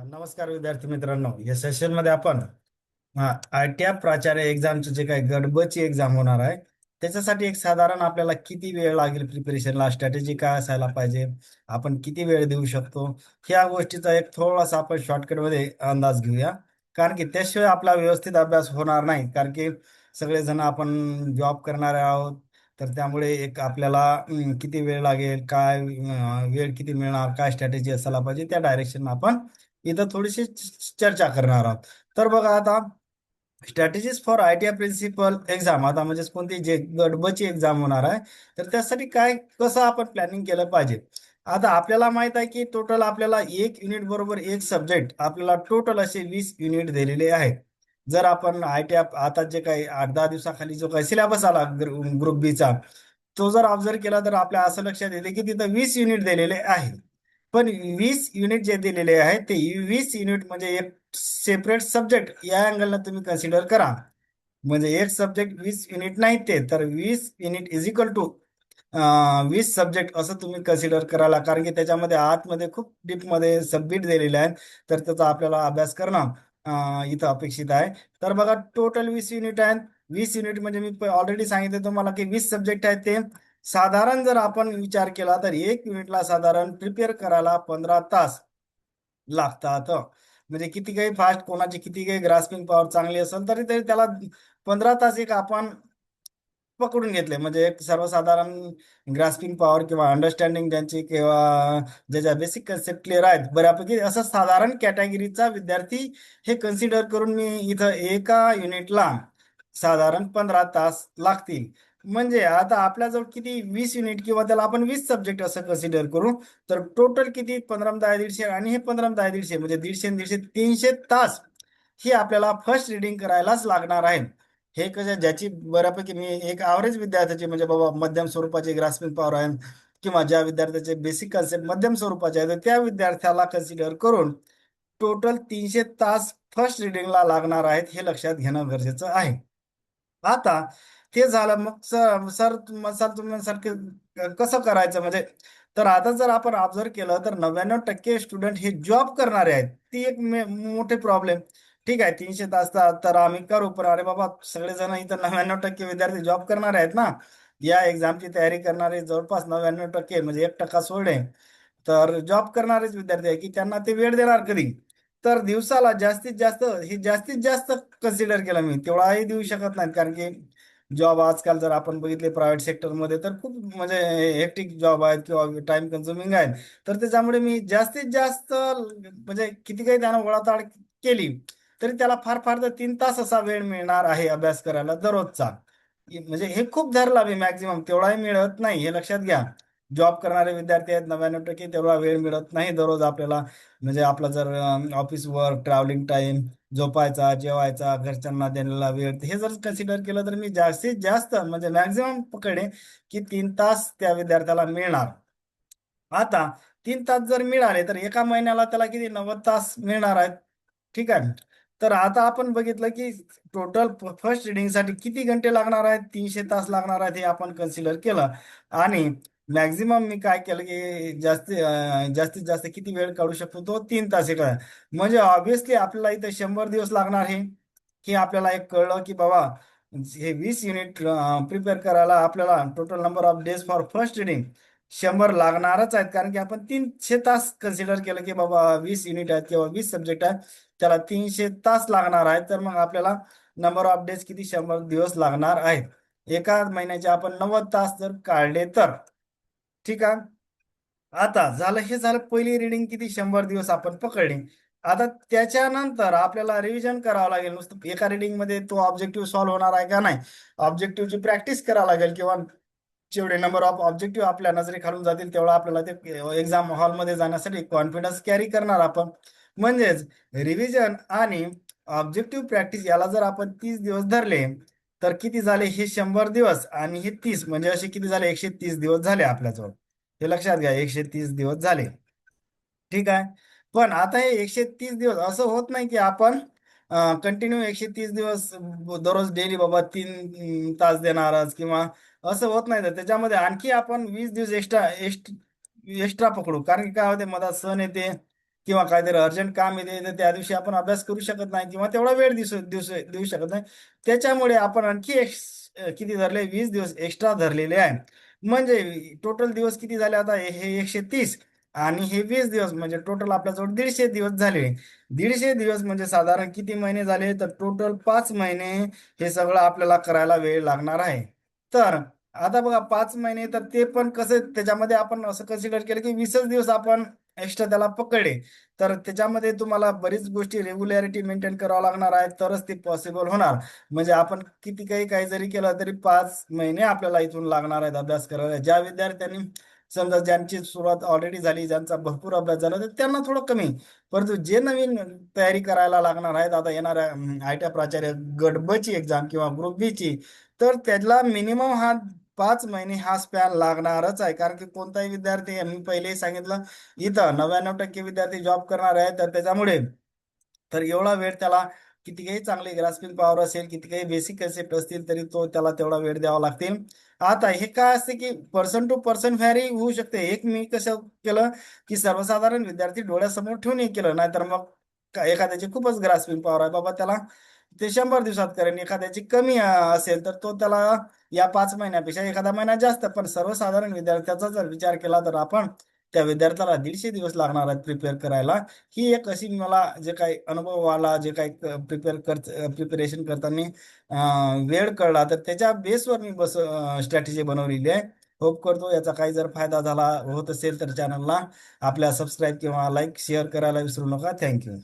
नमस्कार विद्यार्थी मित्रांनो, या सेशन मध्ये आपण ITF प्राचार्य एक्झामचे जे काही गडबची एक्झाम होणार आहे त्याच्यासाठी एक साधारण आपल्याला किती वेळ लागेल प्रिपरेशनला, स्ट्रॅटेजी काय असायला पाहिजे, आपण किती वेळ देऊ शकतो, ह्या गोष्टीचा एक थोडासा आपण शॉर्टकट मध्ये अंदाज घेऊया. कारण की त्याशिवाय आपला व्यवस्थित अभ्यास होणार नाही. कारण की सगळेजण आपण जॉब करणारे आहोत, तर त्यामुळे एक आपल्याला किती वेळ लागेल, काय वेळ किती मिळणार, काय स्ट्रॅटेजी असायला पाहिजे, त्या डायरेक्शन आपण इथं थोडीशी चर्चा करणार आहोत. तर बघा आता, strategies for ITF principal exam, आता म्हणजे कोणती जे गडबची एक्झाम होणार आहे, तर त्यासाठी काय कसं आपण प्लॅनिंग केलं पाहिजे. आता आपल्याला माहित आहे की टोटल आपल्याला एक युनिट बरोबर एक सब्जेक्ट आपल्याला टोटल असे 20 युनिट दिलेले आहेत. जर आपण ITF आता जे काही 8-10 दिवसाखाली जो काही सिलेबस आला ग्रुप बीचा, तो जर ऑब्झर्व केला तर आपल्या असं लक्षात येते की तिथं 20 युनिट दिलेले आहे. पण 20 युनिट जे दिलेले आहेत ते 20 युनिट म्हणजे एक सेपरेट सब्जेक्ट या अँगलनं तुम्ही कन्सिडर करा. म्हणजे एक सब्जेक्ट 20 युनिट नाही, ते तर 20 unit is equal to 20 subject असं तुम्ही कन्सिडर करायला. कारण की त्याच्यामध्ये आतमध्ये खूप डीपमध्ये सबमिट दिलेले आहेत, तर त्याचा आपल्याला अभ्यास करणं इथं अपेक्षित आहे. तर बघा, टोटल 20 युनिट आहेत. 20 युनिट म्हणजे मी ऑलरेडी सांगितलं तुम्हाला की 20 सब्जेक्ट आहेत. ते साधारण जर आपण विचार केला तर एक युनिटला साधारण प्रिपेअर करायला 15 तास लागतात. म्हणजे किती काही फास्ट, कोणाची किती काही ग्रास्पिंग पॉवर चांगली असेल तरी तरी त्याला 15 तास एक आपण पकडून घेतले. म्हणजे एक सर्वसाधारण ग्रास्पिंग पॉवर किंवा अंडरस्टँडिंग ज्यांची किंवा ज्याच्या बेसिक कन्सेप्ट क्लिअर आहेत बऱ्यापैकी, असं साधारण कॅटेगरीचा विद्यार्थी हे कन्सिडर करून मी इथं एका युनिटला साधारण 15 तास लागतील. म्हणजे आता आपल्याजवळ किती 20 युनिट किंवा त्याला आपण 20 सब्जेक्ट असं कन्सिडर करू, तर टोटल किती 15-10 आणि हे 15-10 म्हणजे 150-150 300 तास ही आपल्याला फर्स्ट रिडिंग करायलाच लागणार आहे. हे कसं, ज्याची बऱ्यापैकी मी एक ॲव्हरेज विद्यार्थ्याची म्हणजे बाबा मध्यम स्वरूपाची ग्रास्पिंग पॉवर आहे किंवा ज्या विद्यार्थ्याचे बेसिक कन्सेप्ट मध्यम स्वरूपाचे आहे, तर त्या विद्यार्थ्याला कन्सिडर करून टोटल 300 तास फर्स्ट रिडिंगला लागणार आहेत, हे लक्षात घेणं गरजेचं आहे. आता ते झालं, मग सर सर सर तुम्ही सारखे कसं करायचं म्हणजे, तर आता जर आपण ऑब्झर्व केलं तर 99% स्टुडंट हे जॉब करणारे आहेत. ती एक मोठे प्रॉब्लेम. ठीक आहे, 300 तास तर आम्ही करू, पण अरे बाबा, सगळेजण इथं 99% विद्यार्थी जॉब करणारे आहेत ना. या एक्झामची तयारी करणारे जवळपास 99% म्हणजे 1% सोडले तर जॉब करणारेच विद्यार्थी आहे की त्यांना ते वेळ देणार कधी. तर दिवसाला जास्तीत जास्त कन्सिडर केलं मी, तेवढाही देऊ शकत नाहीत. कारण की जॉब आजकाल जर आपण बघितले प्रायव्हेट सेक्टरमध्ये तर खूप म्हणजे हेक्टिक जॉब आहेत किंवा टाइम कन्झ्युमिंग आहेत. तर त्याच्यामुळे मी जास्तीत जास्त म्हणजे किती काही त्यानं ओळाताळ केली तरी त्याला फार फार तर 3 तास असा वेळ मिळणार आहे अभ्यास करायला दररोजचा. म्हणजे हे खूप धरला मी, मॅक्झिमम तेवढाही मिळत नाही, हे लक्षात घ्या. जॉब करणारे विद्यार्थी आहेत 99% तेवढा वेळ मिळत नाही दररोज आपल्याला. म्हणजे आपला जर ऑफिस वर्क, ट्रॅव्हलिंग टाइम, झोपायचा, जेवायचा, घरच्यांना देण्याला वेळ, हे जर कन्सिडर केलं तर मी जास्तीत जास्त म्हणजे मॅक्झिमम पकडे की 3 तास त्या विद्यार्थ्याला मिळणार. आता 3 तास जर मिळाले तर एका महिन्याला त्याला किती 90 तास मिळणार आहेत. ठीक आहे. तर आता आपण बघितलं की टोटल फर्स्ट रिडिंगसाठी किती घंटे लागणार आहेत, 300 तास लागणार आहेत, हे आपण कन्सिडर केलं. आणि मॅक्झिमम मी काय केलं की जास्तीत जास्त किती वेळ काढू शकतो, तो 3 तास हे करा. म्हणजे ऑब्विसली आपल्याला इथे 100 दिवस लागणार आहे. हे आपल्याला एक कळलं की बाबा, हे 20 युनिट प्रिपेअर करायला आपल्याला total number of days for first reading 100 लागणारच आहेत. कारण की आपण 300 तास कन्सिडर केलं की बाबा 20 युनिट आहेत किंवा 20 सब्जेक्ट आहेत, त्याला 300 तास लागणार आहेत. तर मग आपल्याला नंबर ऑफ डेज किती 100 दिवस लागणार आहेत. एका महिन्याचे आपण 90 तास जर काढले तर. ठीक आहे. आता झालं, हे झालं पहिली रिडिंग, किती 100 दिवस आपण पकडली. आता त्याच्यानंतर आपल्याला रिव्हिजन करावं लागेल. नुसतं एका रिडिंग मध्ये तो ऑब्जेक्टिव्ह सॉल्व्ह होणार आहे का नाही, ऑब्जेक्टिव्हची प्रॅक्टिस करावं लागेल. किंवा जेवढे नंबर ऑफ ऑब्जेक्टिव्ह आपल्या नजरेखालून जातील तेवढा आपल्याला ते एक्झाम हॉलमध्ये जाण्यासाठी कॉन्फिडन्स कॅरी करणार आपण. म्हणजेच रिव्हिजन आणि ऑब्जेक्टिव्ह प्रॅक्टिस याला जर आपण 30 दिवस धरले तर किती झाले, हे 100 दिवस आणि हे 30 म्हणजे असे किती झाले, 130 दिवस झाले आपल्याजवळ. हे लक्षात घ्या, 130 दिवस झाले. ठीक आहे. पण आता हे 130 दिवस असं होत नाही की आपण कंटिन्यू 130 दिवस दररोज डेली बाबा 3 तास देणारच किंवा असं होत नाही. तर त्याच्यामध्ये आणखी आपण 20 दिवस एक्स्ट्रा एक्स्ट्रा पकडू. कारण की काय होते, मधात सण येते, किंवा काहीतरी अर्जंट काम येते तर त्या दिवशी आपण अभ्यास करू शकत नाही किंवा तेवढा वेळ देऊ शकत नाही. त्याच्यामुळे आपण आणखी किती धरले, 20 दिवस एक्स्ट्रा धरलेले आहे. म्हणजे टोटल दिवस किती झाले आता, हे 130 आणि हे 20 दिवस, म्हणजे टोटल आपल्याजवळ 150 दिवस झाले. 150 दिवस म्हणजे साधारण किती महिने झाले, तर टोटल 5 महिने हे सगळं आपल्याला करायला वेळ लागणार आहे. तर आता बघा 5 महिने, तर ते पण कसं, त्याच्यामध्ये आपण असं कन्सिडर केलं की 20च दिवस आपण एक्स्ट्रा त्याला पकडले, तर त्याच्यामध्ये तुम्हाला बरीच गोष्टी रेग्युलॅरिटी मेंटेन करावं लागणार आहे, तरच ते पॉसिबल होणार. म्हणजे आपण किती काही जरी केलं तरी 5 महिने आपल्याला इथून लागणार आहेत अभ्यास करायला. ज्या विद्यार्थ्यांनी समजा ज्यांची सुरुवात ऑलरेडी झाली, ज्यांचा भरपूर अभ्यास झाला, तर त्यांना थोडं कमी. परंतु जे नवीन तयारी करायला लागणार आहेत आता येणाऱ्या आय टी प्राचार्य गट ब ची एक्झाम किंवा ग्रुप बी ची, तर त्याला मिनिमम हा 5 महिने हा स्पॅन लागणारच आहे. कारण की कोणताही विद्यार्थी, मी पहिलेही सांगितलं, इथं 99% विद्यार्थी जॉब करणार आहे, तर त्याच्यामुळे तर एवढा वेळ त्याला, किती काही चांगली ग्रास्पिंग पॉवर असेल, किती काही बेसिक कन्सेप्ट असतील, तरी तो त्याला तेवढा वेळ द्यावा लागतील. आता हे काय असते की पर्सन टू पर्सन व्हॅरी होऊ शकते. एक मी कसं केलं की सर्वसाधारण विद्यार्थी डोळ्यासमोर ठेवून हे केलं, नाहीतर मग एखाद्याची खूपच ग्रास्पिंग पॉवर आहे बाबा, त्याला ते 100 दिवसात करेन. एखाद्याची कमी असेल तर तो त्याला या 5 महिन्यापेक्षा एखादा महिना जास्त. पण सर्वसाधारण विद्यार्थ्याचा जर विचार केला तर आपण त्या विद्यार्थ्याला 150 दिवस लागणार आहेत प्रिपेअर करायला. ही एक अशी मला जे काही अनुभव आला, जे काही प्रिपरेशन करताना वेळ कळला, तर त्याच्या बेसवर मी स्ट्रॅटेजी बनवलेली आहे. होप करतो याचा काही जर फायदा झाला होत असेल तर चॅनलला आपल्या सबस्क्राईब किंवा लाईक शेअर करायला विसरू नका. थँक्यू.